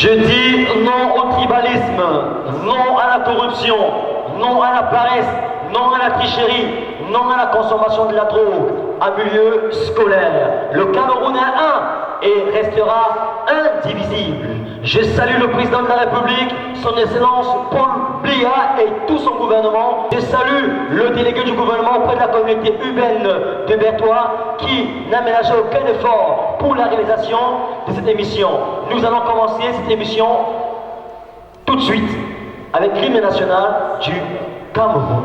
Je dis non au tribalisme, non à la corruption, non à la paresse, non à la tricherie, non à la consommation de la drogue en milieu scolaire. Le Cameroun est un et restera indivisible. Je salue le président de la République, son Excellence Paul Biya et tout son gouvernement. Je salue le délégué du gouvernement auprès de la communauté urbaine de Bertois qui n'a ménagé aucun effort pour la réalisation de cette émission. Nous allons commencer cette émission tout de suite avec l'hymne national du Cameroun.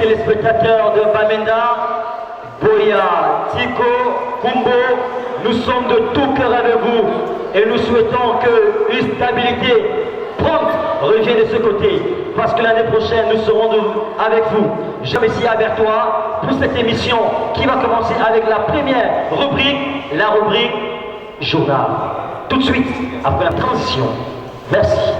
Téléspectateurs de Bamenda, Boya, Tico, Kumbo, nous sommes de tout cœur avec vous et nous souhaitons que une stabilité prompte revienne de ce côté parce que l'année prochaine nous serons avec vous. Je remercie à Bertois pour cette émission qui va commencer avec la première rubrique, la rubrique journal. Tout de suite après la transition. Merci.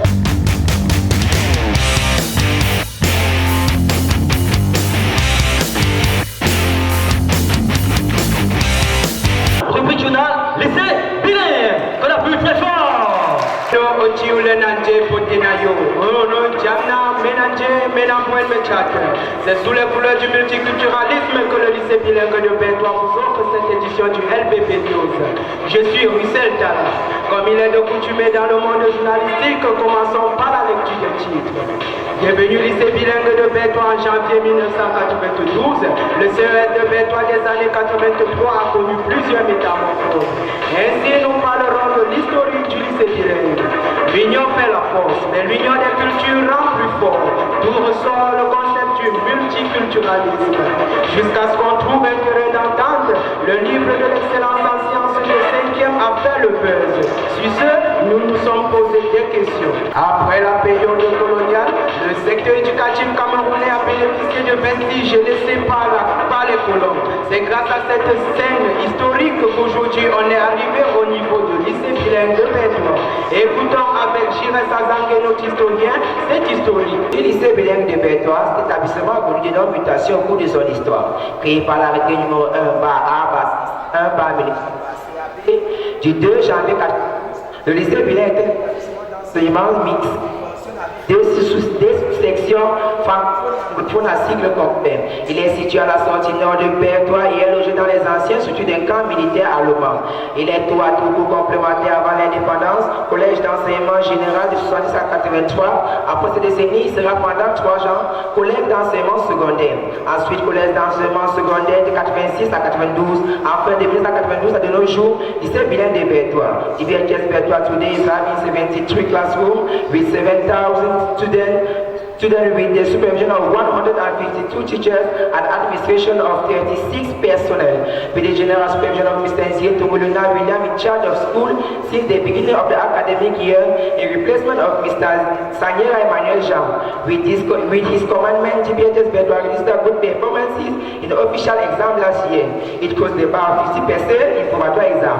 Laissez Bilen, qu'on appuie très fort. C'est sous les couleurs du multiculturalisme que le lycée bilingue de Bertois vous offre cette édition du LBP News. Je suis Russell Tala. Comme il est de coutume dans le monde journalistique, commençons par la lecture des titres. Bienvenue au lycée bilingue de Bertois en janvier 1992. Le CES de Bertois des années 83 a connu plusieurs métamorphoses. Ainsi, nous parlerons de l'historique du lycée bilingue. L'union fait la force, mais l'union des cultures rend plus fort. D'où ressort le concept du multiculturalisme. Jusqu'à ce qu'on trouve un terrain d'entente, le livre de l'excellence en sciences de 5e a fait le buzz. Sur ce, nous nous sommes posé des questions. Après la période coloniale, le secteur éducatif camerounais a bénéficié de vestiges laissés par les colons. C'est grâce à cette scène historique qu'aujourd'hui on est arrivé au niveau du lycée bilingue de Bertois. Écoutons avec Jires Azangue, notre historien, cette historique. Le lycée bilingue de Bertois, cet établissement a connu d'énormes mutations au cours de son histoire. Créé par l'arrêté numéro 1/A/1/1000 du 2 janvier 4. Le lycée bilingue était d'enseignement mixte. Des sous-sections francophones à cycle complet. Il est situé à la sortie nord de Bertois et est logé dans les anciens structures d'un camp militaire allemand. Il est tout à tout complémentaire avant l'indépendance, collège d'enseignement général de 70 à 83. Après cette décennie, il sera pendant 3 ans collège d'enseignement secondaire. Ensuite, collège d'enseignement secondaire de 86 à 92. Enfin, de 1992 à de nos jours, lycée bilingue de Bertois. IBHS Bertois today is having 73 classrooms with 7,000 students with the supervision of 152 teachers and administration of 36 personnel, with the general supervision of Mr. Nzie Tomoluna William in charge of school since the beginning of the academic year, in replacement of Mr. Sanyera Emmanuel Jean. With his commandment, GBHS Bertois registered good performances in the official exam last year. It caused the bar 50% in probatoire exam.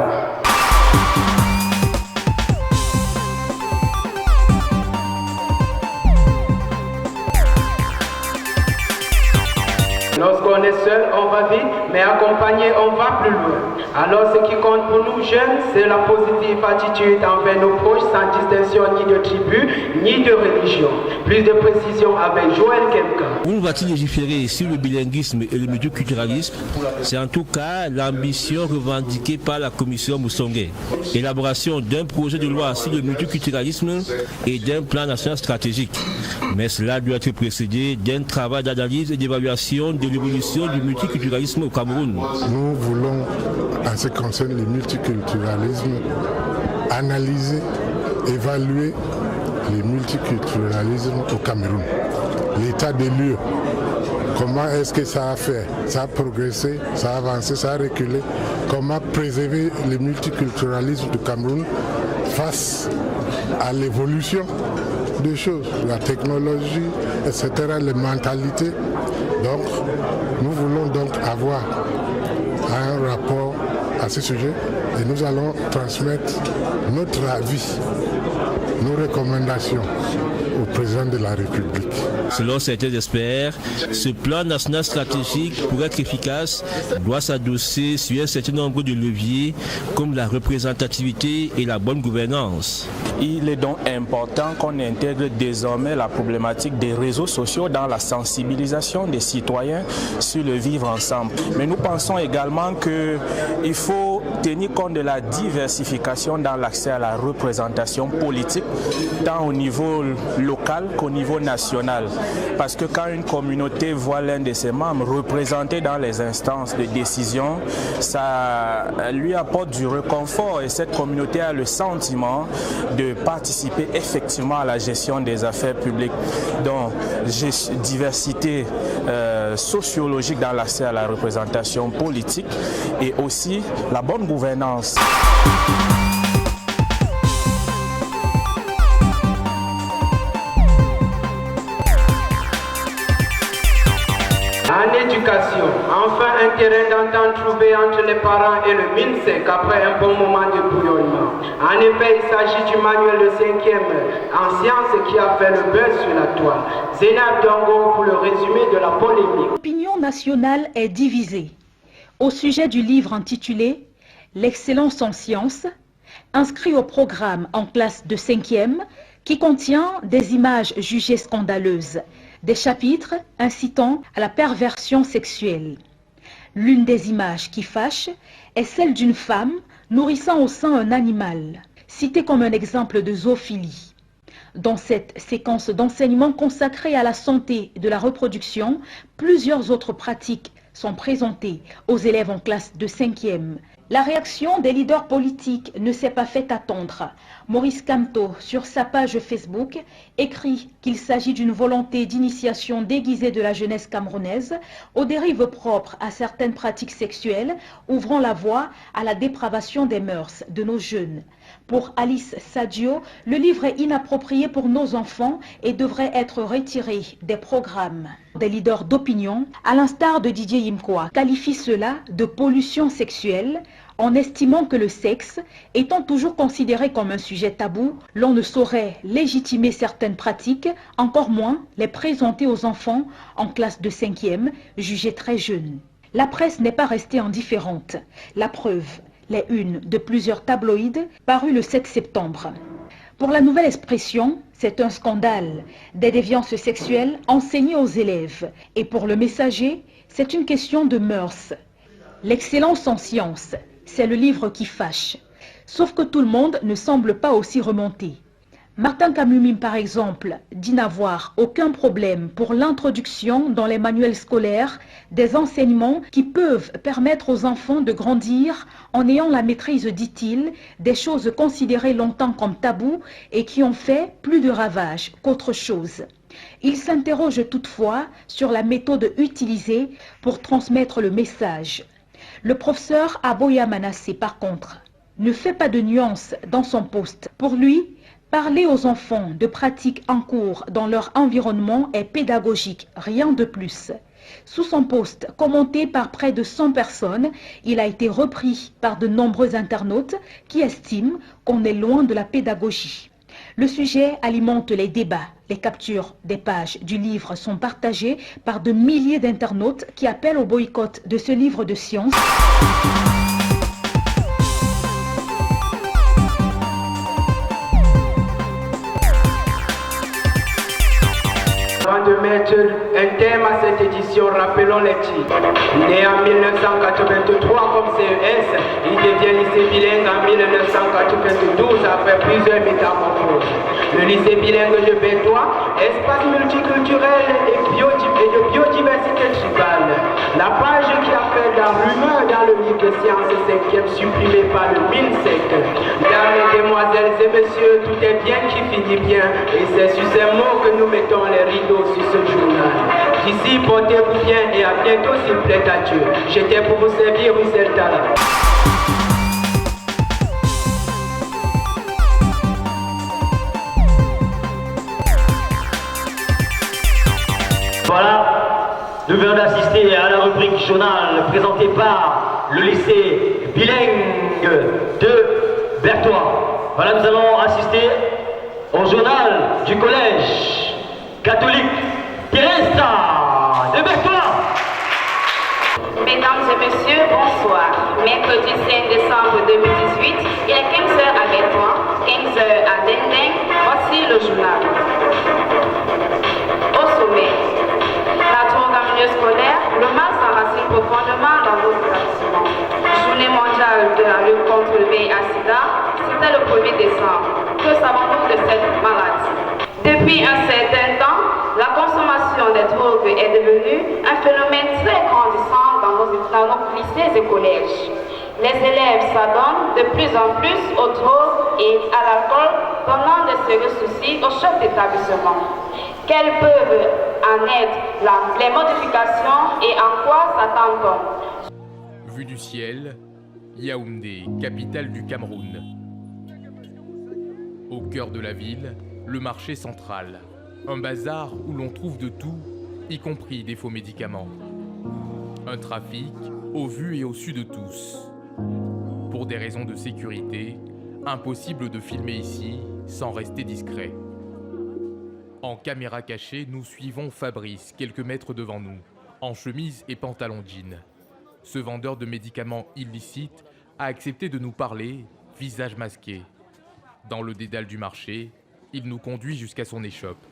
Lorsqu'on est seul, on va vite, mais accompagné, on va plus loin. Alors ce qui compte pour nous jeunes, c'est la positive attitude envers nos proches sans distinction ni de tribu, ni de religion. Plus de précision avec Joël Kemka. On va-t-il légiférer sur le bilinguisme et le multiculturalisme? C'est en tout cas l'ambition revendiquée par la commission Moussongé. Élaboration d'un projet de loi sur le multiculturalisme et d'un plan national stratégique. Mais cela doit être précédé d'un travail d'analyse et d'évaluation de l'évolution du multiculturalisme au Cameroun. Nous voulons, en ce qui concerne le multiculturalisme, analyser, évaluer le multiculturalisme au Cameroun. L'état des lieux. Comment est-ce que ça a fait? Ça a progressé, ça a avancé, ça a reculé. Comment préserver le multiculturalisme du Cameroun face à l'évolution des choses, la technologie, etc., les mentalités. Donc, nous voulons donc avoir un rapport à ce sujet et nous allons transmettre notre avis, nos recommandations au président de la République. Selon certains experts, ce plan national stratégique, pour être efficace, doit s'adosser sur un certain nombre de leviers comme la représentativité et la bonne gouvernance. Il est donc important qu'on intègre désormais la problématique des réseaux sociaux dans la sensibilisation des citoyens sur le vivre ensemble. Mais nous pensons également qu'il faut tenir compte de la diversification dans l'accès à la représentation politique, tant au niveau local qu'au niveau national. Parce que quand une communauté voit l'un de ses membres représenté dans les instances de décision, ça lui apporte du réconfort et cette communauté a le sentiment de participer effectivement à la gestion des affaires publiques. Donc, diversité sociologique dans l'accès à la représentation politique et aussi la bonne gouvernance. En éducation, enfin un terrain d'entente trouvé entre les parents et le MINSEC après un bon moment de bouillonnement. En effet, il s'agit du manuel de 5e en sciences qui a fait le buzz sur la toile. Zénab Dongo pour le résumé de la polémique. L'opinion nationale est divisée au sujet du livre intitulé « L'excellence en sciences », inscrit au programme en classe de 5e, qui contient des images jugées scandaleuses, des chapitres incitant à la perversion sexuelle. L'une des images qui fâche est celle d'une femme nourrissant au sein un animal, citée comme un exemple de zoophilie. Dans cette séquence d'enseignement consacrée à la santé de la reproduction, plusieurs autres pratiques sont présentées aux élèves en classe de 5e. La réaction des leaders politiques ne s'est pas fait attendre. Maurice Kamto, sur sa page Facebook, écrit qu'il s'agit d'une volonté d'initiation déguisée de la jeunesse camerounaise aux dérives propres à certaines pratiques sexuelles, ouvrant la voie à la dépravation des mœurs de nos jeunes. Pour Alice Sadio, le livre est inapproprié pour nos enfants et devrait être retiré des programmes. Des leaders d'opinion, à l'instar de Didier Yimkoa, qualifient cela de pollution sexuelle, en estimant que le sexe, étant toujours considéré comme un sujet tabou, l'on ne saurait légitimer certaines pratiques, encore moins les présenter aux enfants en classe de 5e, jugés très jeunes. La presse n'est pas restée indifférente. La preuve, les unes de plusieurs tabloïds parus le 7 septembre. Pour la nouvelle expression, c'est un scandale, des déviances sexuelles enseignées aux élèves. Et pour le Messager, c'est une question de mœurs. L'excellence en sciences, c'est le livre qui fâche. Sauf que tout le monde ne semble pas aussi remonté. Martin Kamumim, par exemple, dit n'avoir aucun problème pour l'introduction dans les manuels scolaires des enseignements qui peuvent permettre aux enfants de grandir en ayant la maîtrise, dit-il, des choses considérées longtemps comme tabous et qui ont fait plus de ravages qu'autre chose. Il s'interroge toutefois sur la méthode utilisée pour transmettre le message. Le professeur Aboya Manassé, par contre, ne fait pas de nuance dans son post. Pour lui, parler aux enfants de pratiques en cours dans leur environnement est pédagogique, rien de plus. Sous son post, commenté par près de 100 personnes, il a été repris par de nombreux internautes qui estiment qu'on est loin de la pédagogie. Le sujet alimente les débats. Les captures des pages du livre sont partagées par de milliers d'internautes qui appellent au boycott de ce livre de sciences. Avant de mettre un thème à cette édition, rappelons les titres. Né en 1983 comme CES, il devient lycée bilingue en 1992 après plusieurs métamorphoses. Le lycée bilingue de Bétois, espace multiculturel et de biodiversité tribale. La page qui appelle la rumeur dans le livre de sciences 5e supprimée par le MINSEC. Dames, mesdemoiselles et messieurs, tout est bien qui finit bien et c'est sur ces mots que nous mettons les rideaux sur ce journal. D'ici, portez-vous bien et à bientôt s'il plaît à Dieu. J'étais pour vous servir, Russell Tala. Voilà, nous venons d'assister à la rubrique journal présentée par le lycée bilingue de Berthois. Voilà, nous allons assister au journal du collège catholique Teresa de Berthois. Mesdames et messieurs, bonsoir. Mercredi 5 décembre 2018, il est 15h à Berthois, 15h à Dendeng. Voici le journal. Au sommet, la drogue en milieu scolaire, le mal s'enracine profondément dans nos établissements. Journée mondiale de la lutte contre le VIH/SIDA, c'était le 1er décembre. Que savons-nous de cette maladie? Depuis un certain temps, la consommation des drogues est devenue un phénomène très grandissant dans nos lycées et collèges. Les élèves s'adonnent de plus en plus aux drogues et à l'alcool, donnant de sérieux soucis au chef d'établissement. Quelles peuvent en être les modifications et en quoi s'attend-on? Vue du ciel, Yaoundé, capitale du Cameroun. Au cœur de la ville, le marché central. Un bazar où l'on trouve de tout, y compris des faux médicaments. Un trafic au vu et au su de tous. Pour des raisons de sécurité, impossible de filmer ici sans rester discret. En caméra cachée, nous suivons Fabrice, quelques mètres devant nous, en chemise et pantalon jean. Ce vendeur de médicaments illicites a accepté de nous parler, visage masqué. Dans le dédale du marché, il nous conduit jusqu'à son échoppe.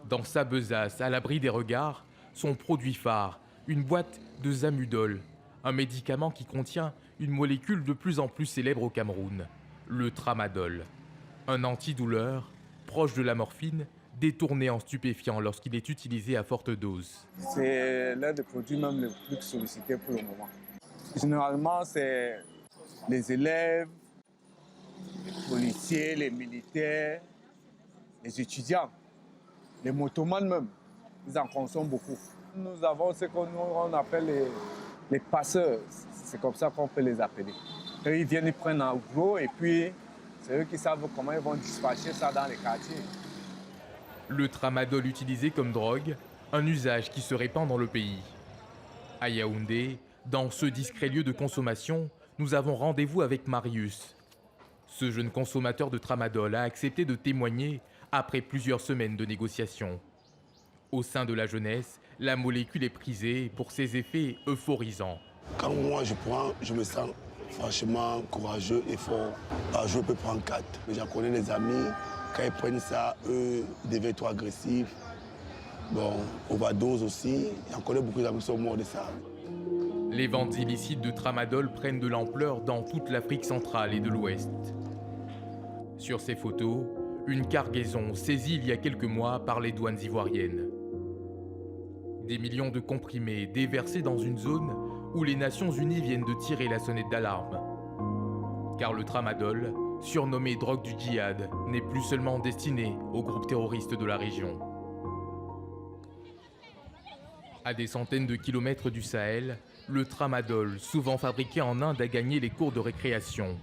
Dans sa besace, à l'abri des regards, son produit phare, une boîte de Zamudol, un médicament qui contient une molécule de plus en plus célèbre au Cameroun, le tramadol. Un antidouleur, proche de la morphine, détourné en stupéfiant lorsqu'il est utilisé à forte dose. C'est l'un des produits même les plus sollicités pour le moment. Généralement, c'est les élèves, les policiers, les militaires, les étudiants, les motomanes même, ils en consomment beaucoup. Nous avons ce qu'on appelle les passeurs, c'est comme ça qu'on peut les appeler. Eux, ils viennent, ils prennent en gros et puis c'est eux qui savent comment ils vont dispatcher ça dans les quartiers. Le tramadol utilisé comme drogue, un usage qui se répand dans le pays. À Yaoundé, dans ce discret lieu de consommation, nous avons rendez-vous avec Marius. Ce jeune consommateur de tramadol a accepté de témoigner après plusieurs semaines de négociations. Au sein de la jeunesse, la molécule est prisée pour ses effets euphorisants. Quand moi je prends, je me sens franchement courageux et fort. Par jour, je peux prendre 4. J'en connais des amis, quand ils prennent ça, eux, ils deviennent trop agressifs. Bon, overdose aussi. J'en connais beaucoup d'amis qui sont morts de ça. Les ventes illicites de tramadol prennent de l'ampleur dans toute l'Afrique centrale et de l'Ouest. Sur ces photos, une cargaison saisie il y a quelques mois par les douanes ivoiriennes. Des millions de comprimés déversés dans une zone où les Nations Unies viennent de tirer la sonnette d'alarme. Car le tramadol, surnommé drogue du djihad, n'est plus seulement destiné aux groupes terroristes de la région. À des centaines de kilomètres du Sahel, le tramadol, souvent fabriqué en Inde, a gagné les cours de récréation.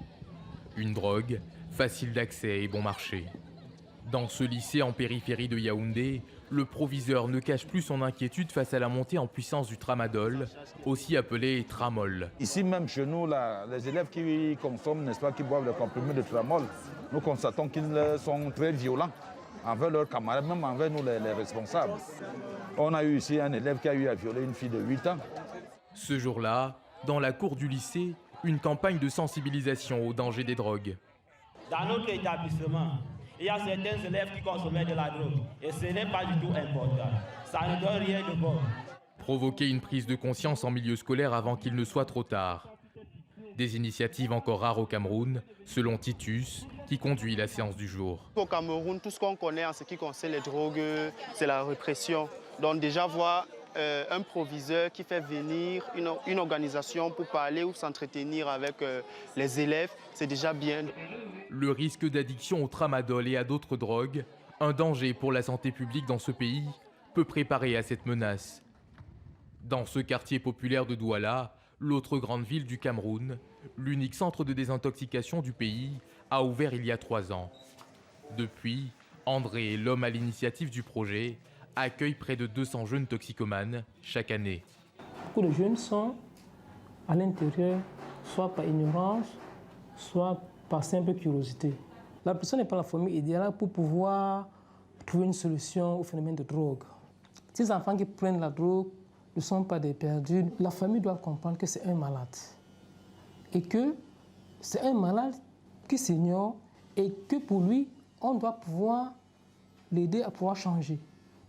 Une drogue facile d'accès et bon marché. Dans ce lycée en périphérie de Yaoundé, le proviseur ne cache plus son inquiétude face à la montée en puissance du tramadol, aussi appelé tramol. Ici même chez nous, là, les élèves qui consomment, n'est-ce pas, qui boivent le comprimé de tramol, nous constatons qu'ils sont très violents envers leurs camarades, même envers nous les responsables. On a eu ici un élève qui a eu à violer une fille de 8 ans. Ce jour-là, dans la cour du lycée, une campagne de sensibilisation au danger des drogues. Dans notre établissement, il y a certains élèves qui consommaient de la drogue et ce n'est pas du tout important. Ça ne donne rien de bon. Provoquer une prise de conscience en milieu scolaire avant qu'il ne soit trop tard. Des initiatives encore rares au Cameroun, selon Titus, qui conduit la séance du jour. Au Cameroun, tout ce qu'on connaît en ce qui concerne les drogues, c'est la répression. Donc déjà voir un proviseur qui fait venir une organisation pour parler ou s'entretenir avec les élèves, c'est déjà bien. Le risque d'addiction au tramadol et à d'autres drogues, un danger pour la santé publique dans ce pays, peut préparer à cette menace. Dans ce quartier populaire de Douala, l'autre grande ville du Cameroun, l'unique centre de désintoxication du pays a ouvert il y a 3 ans. Depuis, André, l'homme à l'initiative du projet, accueille près de 200 jeunes toxicomanes chaque année. Beaucoup de jeunes sont à l'intérieur, soit par ignorance, soit par simple curiosité. La personne n'est pas la famille idéale pour pouvoir trouver une solution au phénomène de drogue. Ces enfants qui prennent la drogue ne sont pas des perdus. La famille doit comprendre que c'est un malade et que c'est un malade qui s'ignore et que pour lui, on doit pouvoir l'aider à pouvoir changer.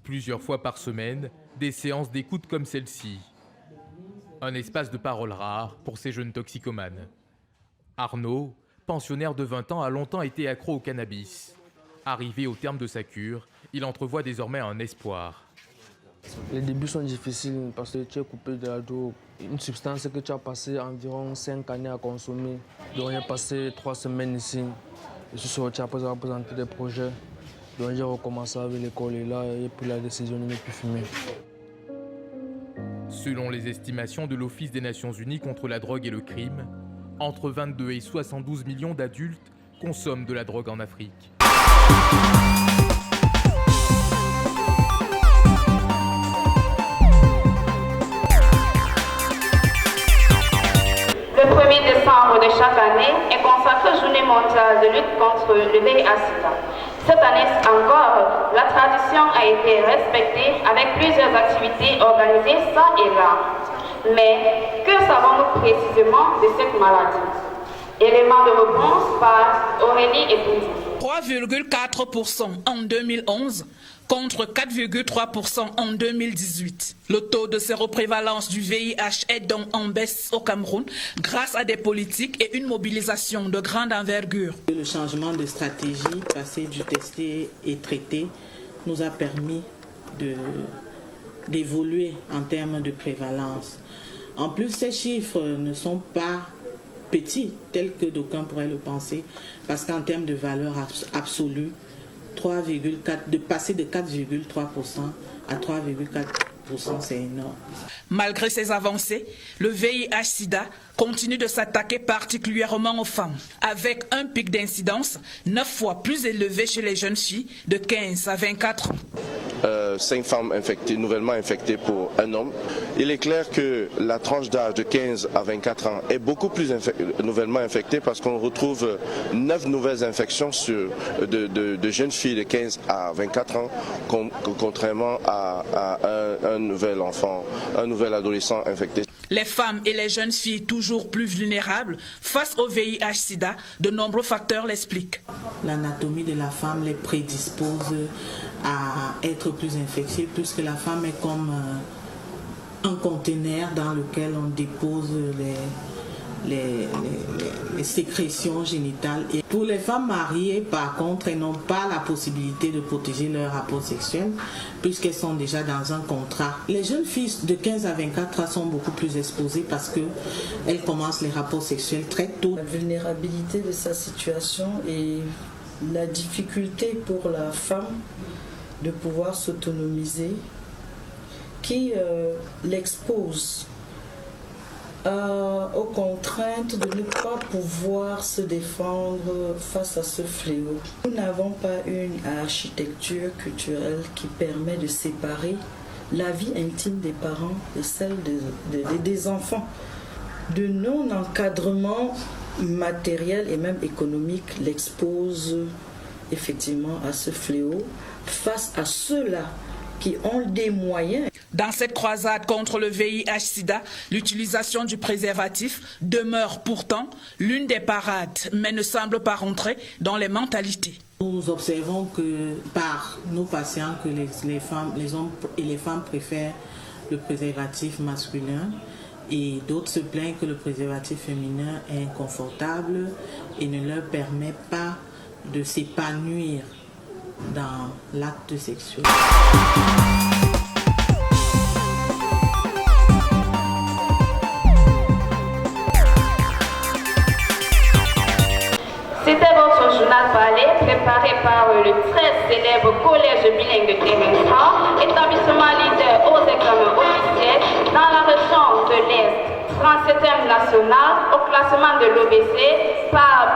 Plusieurs fois par semaine, des séances d'écoute comme celle-ci. Un espace de parole rare pour ces jeunes toxicomanes. Arnaud, pensionnaire de 20 ans, a longtemps été accro au cannabis. Arrivé au terme de sa cure, il entrevoit désormais un espoir. Les débuts sont difficiles parce que tu es coupé de la drogue. Une substance que tu as passé environ 5 années à consommer. Donc j'ai passé 3 semaines ici. Je suis sorti après avoir présenté des projets. Donc j'ai recommencé avec l'école et là, j'ai pris la décision de ne plus fumer. Selon les estimations de l'Office des Nations Unies contre la drogue et le crime, entre 22 et 72 millions d'adultes consomment de la drogue en Afrique. Le 1er décembre de chaque année est consacré aux Journées mondiales de lutte contre le VIH/SIDA. Cette année encore, la tradition a été respectée avec plusieurs activités organisées ça et là. Mais que savons-nous précisément de cette maladie? Élément de réponse par Aurélie Epouzi. 3,4% en 2011 contre 4,3% en 2018. Le taux de séroprévalence du VIH est donc en baisse au Cameroun grâce à des politiques et une mobilisation de grande envergure. Le changement de stratégie, passer du testé et traité, nous a permis d'évoluer en termes de prévalence. En plus, ces chiffres ne sont pas petits, tels que d'aucuns pourraient le penser, parce qu'en termes de valeur absolue, 3,4, de passer de 4,3% à 3,4%, c'est énorme. Malgré ces avancées, le VIH/SIDA continue de s'attaquer particulièrement aux femmes, avec un pic d'incidence 9 fois plus élevé chez les jeunes filles de 15 à 24 ans. 5 femmes infectées, nouvellement infectées pour un homme. Il est clair que la tranche d'âge de 15 à 24 ans est beaucoup plus nouvellement infectée parce qu'on retrouve 9 nouvelles infections de jeunes filles de 15 à 24 ans, contrairement à un nouvel enfant, un nouvel adolescent infecté. Les femmes et les jeunes filles toujours plus vulnérables face au VIH/SIDA, de nombreux facteurs l'expliquent. L'anatomie de la femme les prédispose à être plus infectées puisque la femme est comme un conteneur dans lequel on dépose les sécrétions génitales. Et pour les femmes mariées, par contre, elles n'ont pas la possibilité de protéger leur rapport sexuel puisqu'elles sont déjà dans un contrat. Les jeunes filles de 15 à 24 ans sont beaucoup plus exposées parce qu'elles commencent les rapports sexuels très tôt. La vulnérabilité de sa situation et la difficulté pour la femme de pouvoir s'autonomiser qui l'expose aux contraintes de ne pas pouvoir se défendre face à ce fléau. Nous n'avons pas une architecture culturelle qui permet de séparer la vie intime des parents et celle des enfants. De non-encadrement matériel et même économique l'expose effectivement à ce fléau face à ceux-là qui ont des moyens. Dans cette croisade contre le VIH-Sida, l'utilisation du préservatif demeure pourtant l'une des parades, mais ne semble pas rentrer dans les mentalités. Nous observons que par nos patients que les hommes et les femmes préfèrent le préservatif masculin et d'autres se plaignent que le préservatif féminin est inconfortable et ne leur permet pas de s'épanouir dans l'acte sexuel. C'était votre journal parlé, préparé par le très célèbre collège bilingue de Téménfran, établissement leader aux examens officiels dans la région de l'Est, 37e national au classement de l'OBC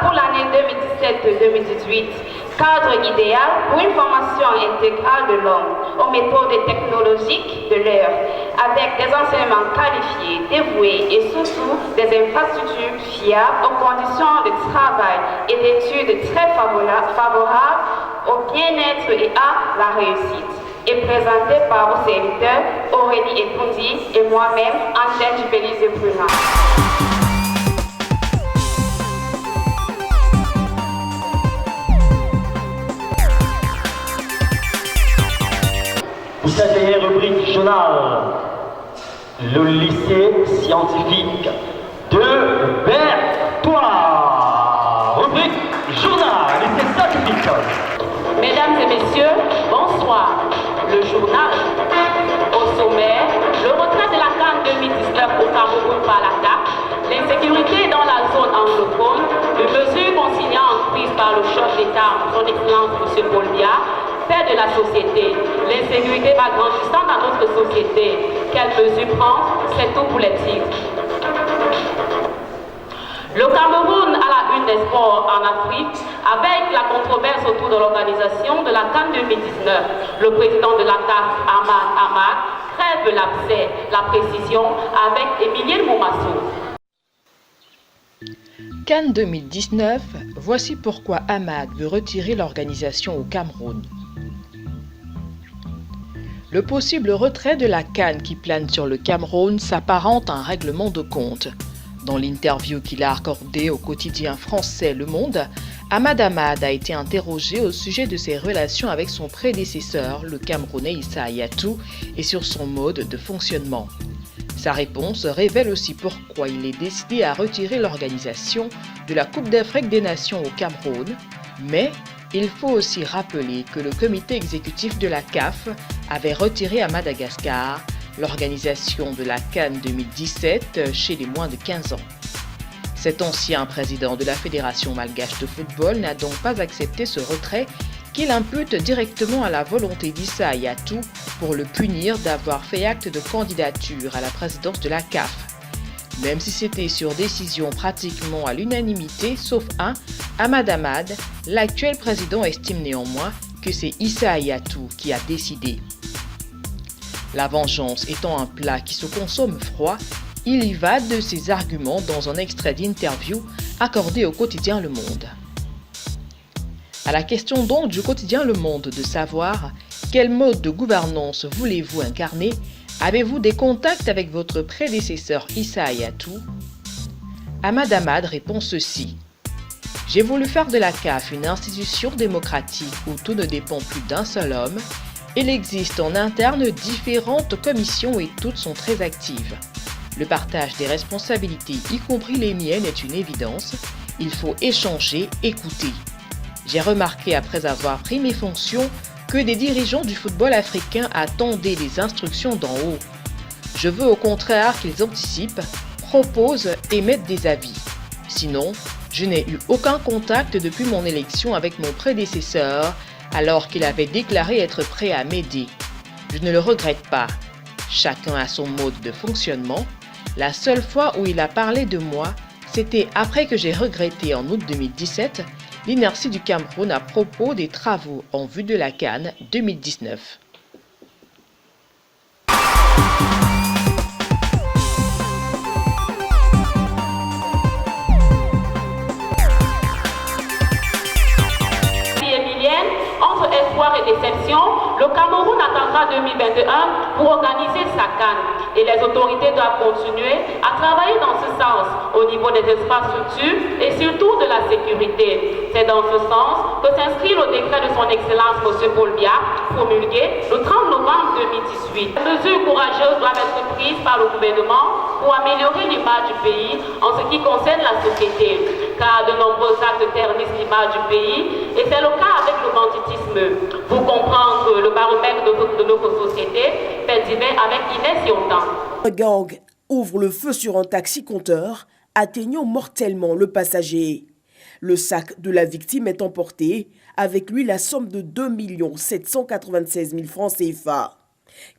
pour l'année 2017-2018. Cadre idéal pour une formation intégrale de l'homme aux méthodes technologiques de l'heure, avec des enseignements qualifiés, dévoués et surtout des infrastructures fiables aux conditions de travail et d'études très favorables au bien-être et à la réussite. Et présenté par vos serviteurs Aurélie Epundi et moi-même, Angèle Dubélize-Brunat. Pour cette dernière rubrique journal, le lycée scientifique de Berthois. Rubrique journal, lycée scientifique. Mesdames et messieurs, bonsoir. Le journal. Au sommaire, le retrait de la CAN 2019 au Cameroun par la CAF, l'insécurité dans la zone anglophone, les mesures conciliantes prises par le chef d'État, son Excellence M. Paul Biya, père de la société. L'insécurité va grandissant dans notre société. Quelles mesures prendre? C'est tout pour les titres. Le Cameroun a la une des sports en Afrique avec la controverse autour de l'organisation de la CAN 2019. Le président de la CAF, Ahmad, crève l'abcès, la précision avec Émilien Momassou. CAN 2019, voici pourquoi Ahmad veut retirer l'organisation au Cameroun. Le possible retrait de la CAN qui plane sur le Cameroun s'apparente à un règlement de compte. Dans l'interview qu'il a accordée au quotidien français Le Monde, Ahmad a été interrogé au sujet de ses relations avec son prédécesseur, le Camerounais Issa Hayatou, et sur son mode de fonctionnement. Sa réponse révèle aussi pourquoi il est décidé à retirer l'organisation de la Coupe d'Afrique des Nations au Cameroun, mais il faut aussi rappeler que le comité exécutif de la CAF avait retiré à Madagascar l'organisation de la CAN 2017 chez les moins de 15 ans. Cet ancien président de la Fédération malgache de football n'a donc pas accepté ce retrait qu'il impute directement à la volonté d'Issa Hayatou pour le punir d'avoir fait acte de candidature à la présidence de la CAF. Même si c'était sur décision pratiquement à l'unanimité, sauf un, Ahmad, l'actuel président estime néanmoins que c'est Issa Hayatou qui a décidé. La vengeance étant un plat qui se consomme froid, il y va de ses arguments dans un extrait d'interview accordé au quotidien Le Monde. À la question donc du quotidien Le Monde de savoir quel mode de gouvernance voulez-vous incarner, avez-vous des contacts avec votre prédécesseur Issa Hayatou? Ahmad répond ceci. J'ai voulu faire de la CAF une institution démocratique où tout ne dépend plus d'un seul homme. Il existe en interne différentes commissions et toutes sont très actives. Le partage des responsabilités, y compris les miennes, est une évidence. Il faut échanger, écouter. J'ai remarqué après avoir pris mes fonctions que des dirigeants du football africain attendaient des instructions d'en haut. Je veux au contraire qu'ils anticipent, proposent et mettent des avis. Sinon, je n'ai eu aucun contact depuis mon élection avec mon prédécesseur, alors qu'il avait déclaré être prêt à m'aider. Je ne le regrette pas. Chacun a son mode de fonctionnement. La seule fois où il a parlé de moi, c'était après que j'ai regretté en août 2017 l'inertie du Cameroun à propos des travaux en vue de la CAN 2019. Entre espoir et déception, le Cameroun attendra 2021 pour organiser sa CAN et les autorités doivent continuer à travailler dans ce sens au niveau des infrastructures et surtout de la sécurité. C'est dans ce sens que s'inscrit le décret de son Excellence M. Paul Biya, promulgué le 30 novembre 2018. Des mesures courageuses doivent être prises par le gouvernement pour améliorer l'image du pays en ce qui concerne la société, car de nombreux actes ternissent l'image du pays et c'est le cas avec le banditisme. Pour comprendre le baromètre de notre société, fait divers avec Inès Yontan. Un gang ouvre le feu sur un taxi-compteur, atteignant mortellement le passager. Le sac de la victime est emporté, avec lui la somme de 2 796 000 francs CFA.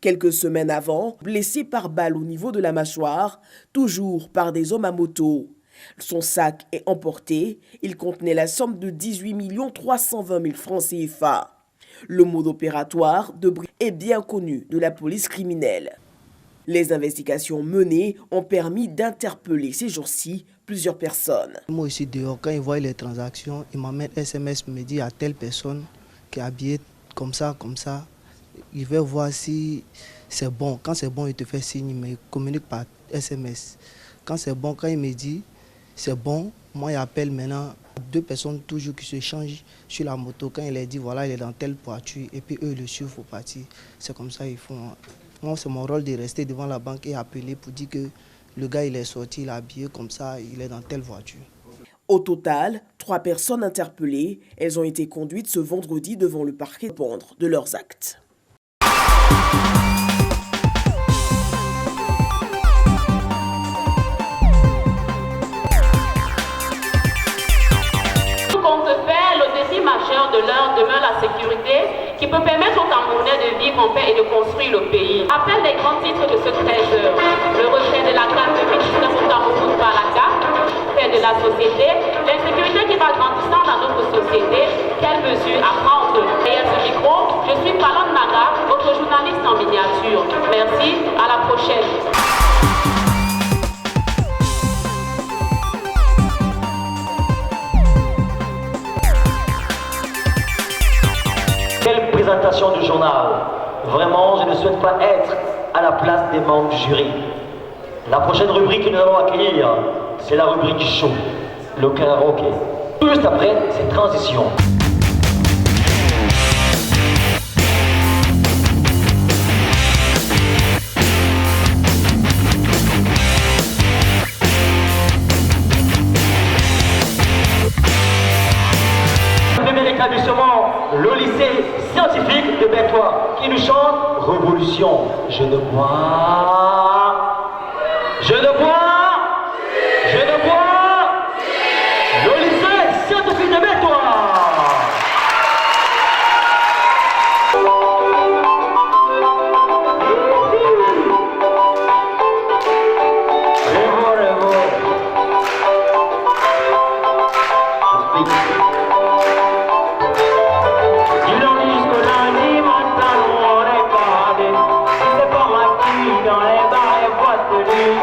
Quelques semaines avant, blessé par balle au niveau de la mâchoire, toujours par des hommes à moto. Son sac est emporté, il contenait la somme de 18 320 000 francs CFA. Le mode opératoire de Brie est bien connu de la police criminelle. Les investigations menées ont permis d'interpeller ces jours-ci plusieurs personnes. Moi ici dehors, quand il voit les transactions, il m'amène SMS, me dit à telle personne qui est habillée comme ça. Il veut voir si c'est bon. Quand c'est bon, il te fait signe, mais il communique par SMS. Quand c'est bon, quand il me dit c'est bon, moi il appelle maintenant 2 personnes toujours qui se changent sur la moto. Quand il leur dit voilà, il est dans telle voiture, et puis eux le suivent pour partir. C'est comme ça qu'ils font. Moi, c'est mon rôle de rester devant la banque et appeler pour dire que le gars il est sorti, il est habillé comme ça, il est dans telle voiture. Au total, 3 personnes interpellées. Elles ont été conduites ce vendredi devant le parquet pour répondre de leurs actes. De l'heure demeure la sécurité qui peut permettre aux Camerounais de vivre en paix et de construire le pays. Appel des grands titres de ce 13 heures. Le retrait de la CAN 2019 au Cameroun par la CAN, fait de la société, l'insécurité qui va grandissant dans notre société, quelles mesures à prendre. Derrière ce micro, je suis Palon Naga, votre journaliste en miniature. Merci, à la prochaine. Quelle présentation du journal. Vraiment, je ne souhaite pas être à la place des membres du jury. La prochaine rubrique que nous allons accueillir, c'est la rubrique show, le karaoké. Juste après cette transition. Établissement, le lycée scientifique de Bertois, qui nous chante Révolution. Je ne bois, je ne bois, je ne bois. Le lycée scientifique de Bertois. Dans les bars et boîtes de nuit.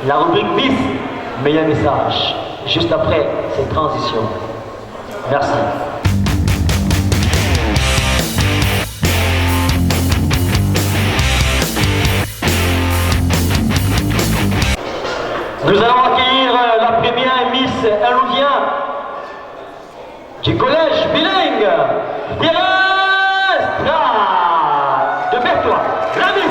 La rubrique bis, meilleur message, juste après cette transition. Merci. Nous allons accueillir la première Miss Elodien du collège bilingue Terrestre de Bertois. La Miss.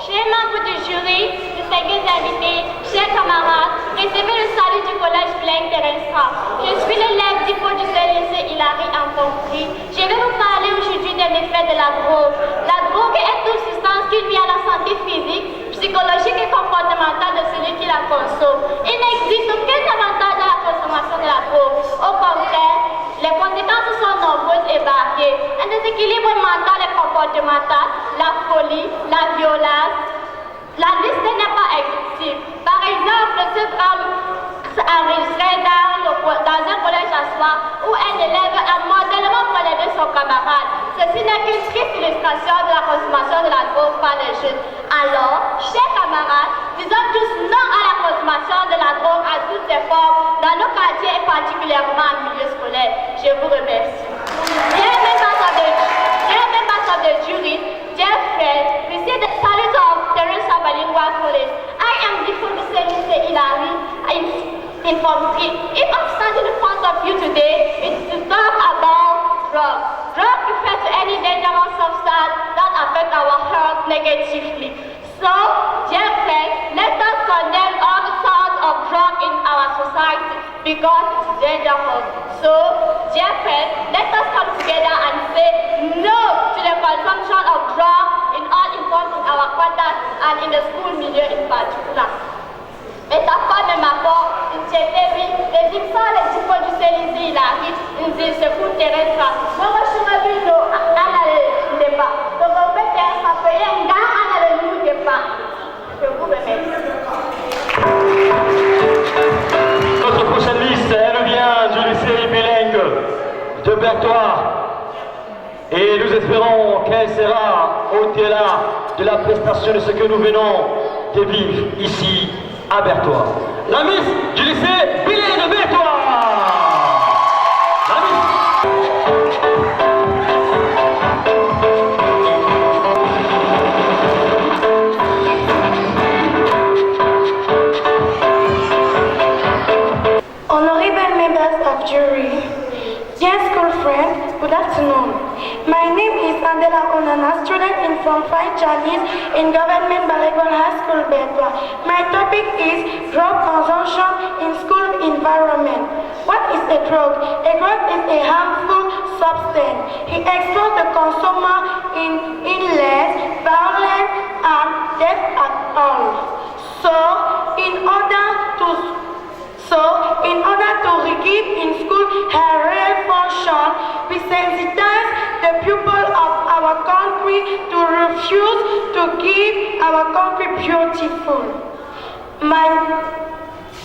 Chers membres du jury, distingués invités, chers camarades, recevez le salut du collège bilingue Terrestre. Je suis l'élève du pôle du lycée Hilary Infanterie. Je vais vous parler aujourd'hui des effets de la drogue. La drogue est toute substance qui nuit à la santé physique, psychologique et comportementale de celui qui la consomme. Il n'existe aucun avantage à la consommation de la drogue. Au contraire, les conséquences sont nombreuses et variées. Un déséquilibre mental et comportemental, la folie, la violence. La liste n'est pas exhaustive. Par exemple, ce drame enregistré dans un collège à soi où un élève a mortellement poignardé son camarade. Ceci n'est qu'une triste illustration de la consommation de la drogue par les jeunes. Alors, chers camarades, disons tous non à la consommation de la drogue à toutes ses formes dans nos quartiers et particulièrement en milieu scolaire. Je vous remercie. Dear members of the jury, dear friends, receive the salute of Teresa Bilingual College. I am the Professor Hilary Infantry. If I'm standing in front of you today, it's to talk about drugs. Drugs refer to any dangerous substance that affect our health negatively. So, dear friends, let us condemn all sorts of drugs in our society because it's dangerous. So, dear friends, let us come together and say no to the consumption of drugs in all informs in our quarters and in the school milieu in particular. Et ta femme et ma part, une théorie, les dictats, les dipôts du Célisie, la riche, une ville secours terrestre. Nous recherchons nos analyses débat. Donc, on peut faire ça, payer un gars analyse débat. Je vous remercie. Notre prochaine liste, elle vient du lycée bilingue de Bertois. Et nous espérons qu'elle sera au-delà de la prestation de ce que nous venons de vivre ici à Bertois. La Miss du lycée bilingue de Bertois. La Honorable members of jury, dear school friends, good afternoon. My name is Andela Onana, student in Form 5 Chinese in Government Balegon High School, Bertois. My topic is drug consumption in school environment. What is a drug? A drug is a harmful substance. It exposes the consumer in illness, violence, and death at all. So, in order to keep in school her real function, we sensitize the people of our country to refuse to keep our country beautiful.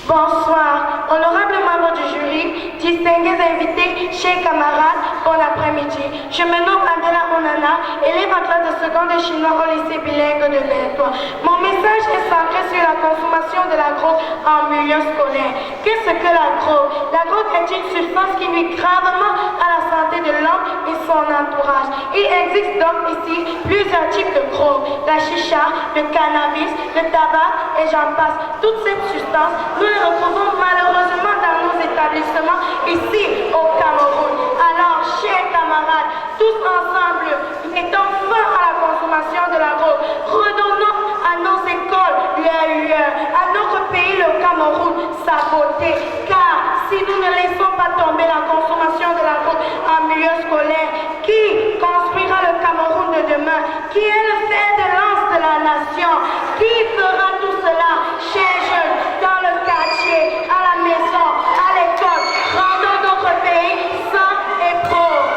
Bonsoir, honorables membres du jury, distingués invités, chers camarades, bon après-midi. Je me nomme Andela Onana, élève en classe de seconde chinois au lycée bilingue de Bertois. Mon message est centré sur la consommation de la drogue en milieu scolaire. Qu'est-ce que la drogue? La drogue est une substance qui nuit gravement à la santé de l'homme et son entourage. Il existe donc ici plusieurs types de drogue. La chicha, le cannabis, le tabac et j'en passe. Toutes ces substances, nous les retrouvons malheureusement dans nos établissements ici au Cameroun. Alors, chers camarades, tous ensemble, mettons fin à la consommation de la drogue. Redonnons à nos écoles leur lueur, à notre pays, le Cameroun, sa beauté. Car si nous ne laissons pas tomber la consommation de la drogue en milieu scolaire, qui construira le Cameroun de demain? Qui est le fer de lance de la nation? Qui fera tout cela, chers jeunes, dans le quartier, à la maison, à l'école? Rendons notre pays sain et pauvre.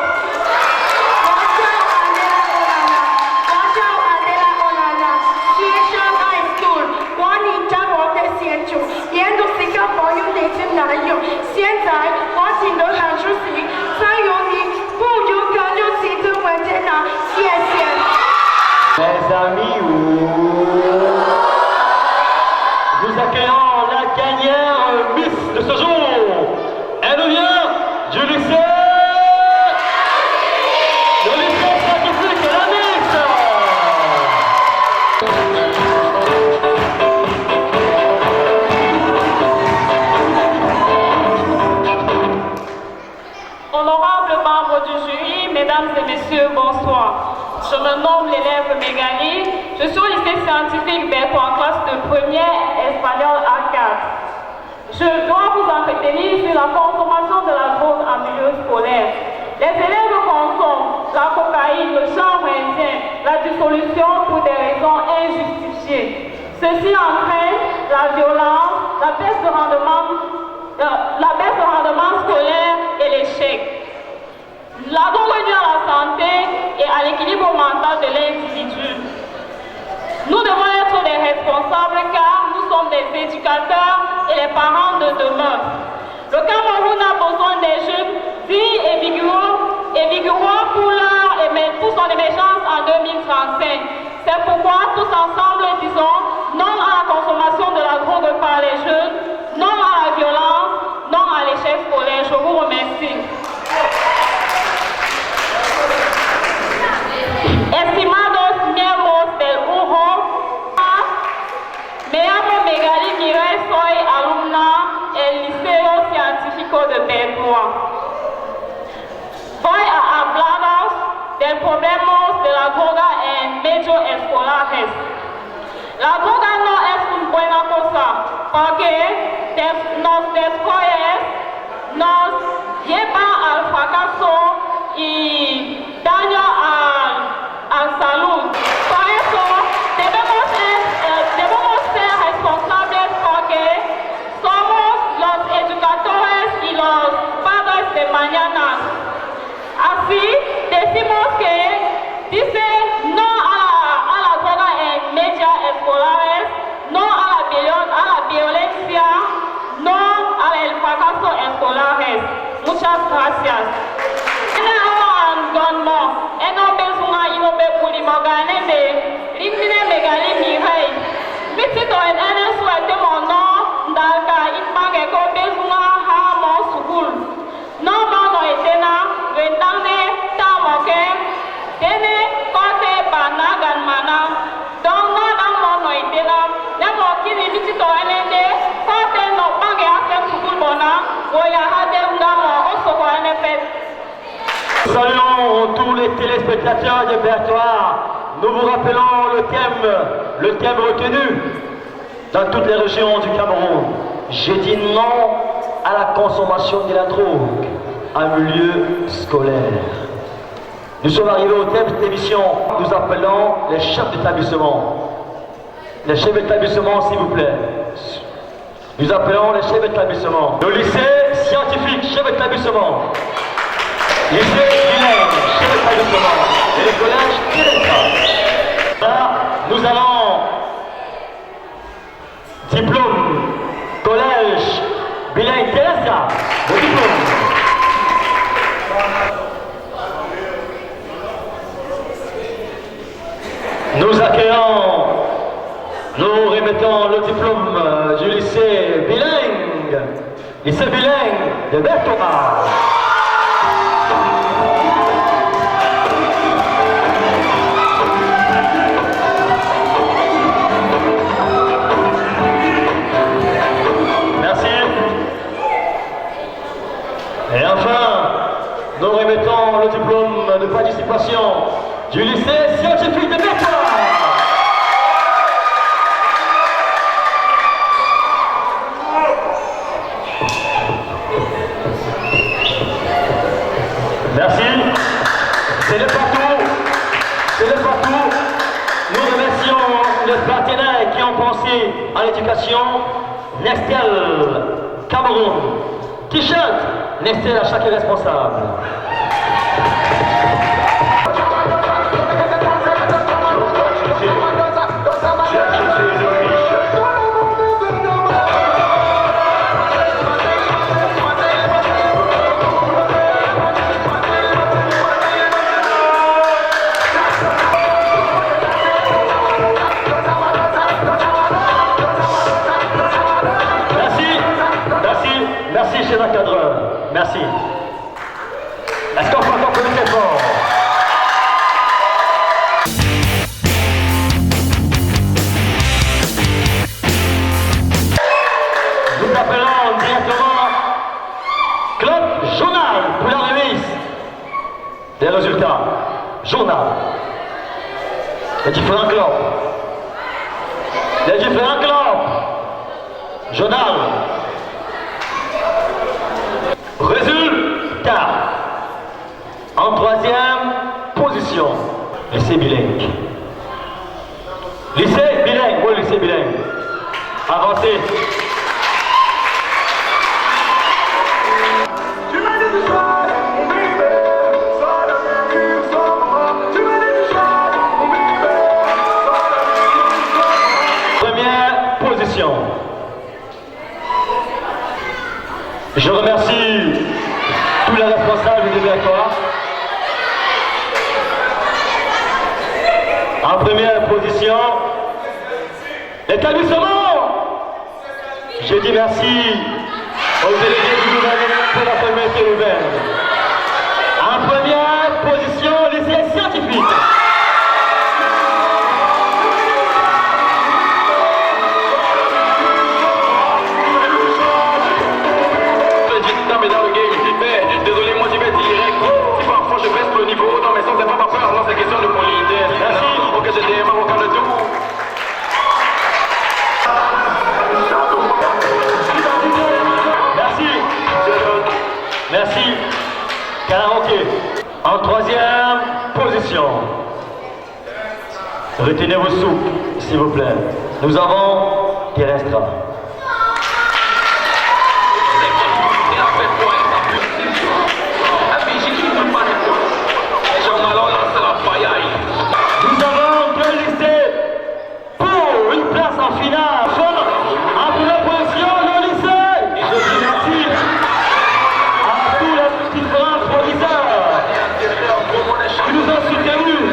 现在我请的韩主席蔡永仪不 amis. Nous accueillons la dernière Miss de ce jour. Elle nous vient du lycée. Le lycée scientifique de la Miss. Honorables membres du jury, mesdames et messieurs, bonsoir. Je me nomme l'élève Mégali. Je suis au lycée scientifique Berthoud en classe de première espagnol A4. Je dois vous entretenir sur la consommation de la drogue en milieu scolaire. Les élèves consomment la cocaïne, le chanvre indien, la dissolution pour des raisons injustifiées. Ceci entraîne la violence, la baisse de rendement scolaire et l'échec. La drogue nuit à la santé et à l'équilibre mental de l'individu. Nous devons être des responsables car nous sommes des éducateurs et les parents de demain. Le Cameroun a besoin des jeunes dignes et vigoureux pour son émergence en 2035. C'est pourquoi tous ensemble disons non à la consommation de la drogue par les jeunes, non à la violence, non à l'échec scolaire. Je vous remercie. Estimados miembros del UJO, me llamo Megali Mireille, soy alumna del Liceo Científico de Berthoud. Voy a hablaros del problema de la droga en medios escolares. La droga no es una buena cosa porque nos destruye, nos lleva al fracaso y daño a salud. Por eso debemos ser responsables porque somos los educadores y los padres de mañana. Así decimos que dice no a la droga en medios escolares, no a la violencia, no al fracaso escolar. Muchas gracias. Saluons tous les téléspectateurs de Berthoud. Nous vous rappelons le thème retenu dans toutes les régions du Cameroun. J'ai dit non à la consommation de la drogue en milieu scolaire. Nous sommes arrivés au thème de cette émission. Nous appelons les chefs d'établissement. Les chefs d'établissement, s'il vous plaît. Nous appelons les chefs d'établissement. Le lycée scientifique, chef d'établissement. Lycée bilingue, chef d'établissement. Et les collèges, Teresa. Là, nous allons diplôme, collège, bilingue, Teresa. Le diplôme. Nous accueillons, nous remettons le diplôme du lycée bilingue de Berthoud. Merci. Et enfin, nous remettons le diplôme de participation du lycée scientifique de Berthoud. Merci. C'est le partout. Nous remercions les partenaires qui ont pensé à l'éducation. Nestel, Cameroun. T-shirt, Nestel à chaque responsable. Les résultats. Journal. Les différents clubs. Les différents clubs. Journal. Résultat. En troisième position, lycée bilingue. Lycée bilingue, oui, lycée bilingue. Avancez. Première position. Je remercie tous les responsables du directoire. En première position, l'établissement. Je dis merci aux délégués du gouvernement pour la communauté urbaine. En première position, lycée scientifique. Désolé, moi j'y vais direct. Si parfois je baisse le niveau, dans mes sens, c'est pas par peur, non, c'est question de politesse. Merci. Ok, j'ai des Marocains de tout. Merci. Merci. Karaoké. En troisième position. Retenez vos soupes, s'il vous plaît. Nous avons Terrestra. Nous avons deux lycées pour une place en finale. En première position, le lycée. Et je dis merci à tous les différents proviseurs qui nous ont soutenus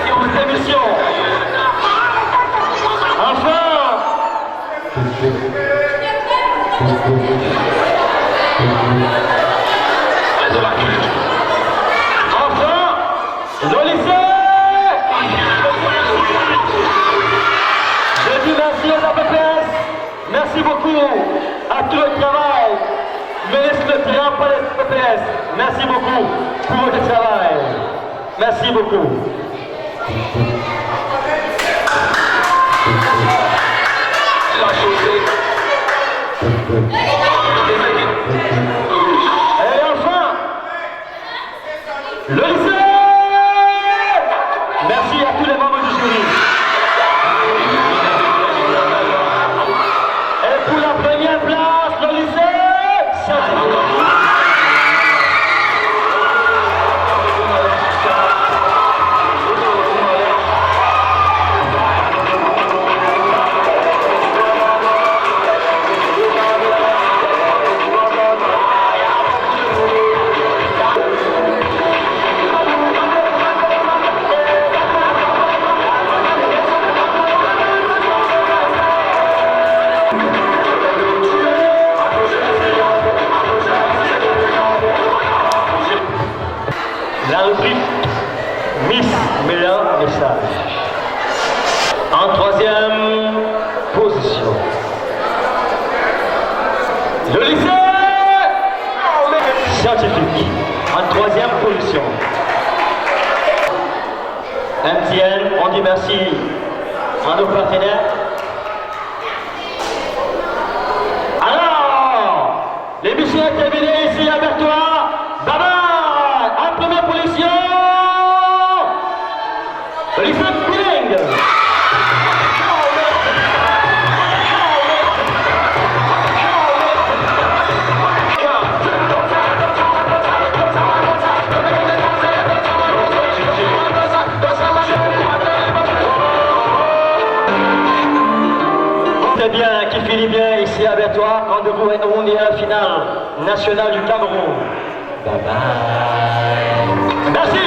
pour cette émission. Enfin, le lycée. Je dis merci aux APPS, merci beaucoup à tout le travail mené sur le terrain par les APPS. Merci beaucoup pour votre travail. Merci beaucoup. Et enfin, le lycée. Merci à tous les membres du jury. Et pour la première place, le lycée la rubrique Miss Mélan Message. En troisième position, le lycée scientifique. En troisième position, MTN, on dit merci à nos partenaires. Alors, l'émission est terminée ici à Berthois. Bye bye. En première position, le lycée bilingue. C'est bien, qui finit bien ici à Berthois. Rendez-vous au mondial final national du Cameroun. Bye bye. Merci.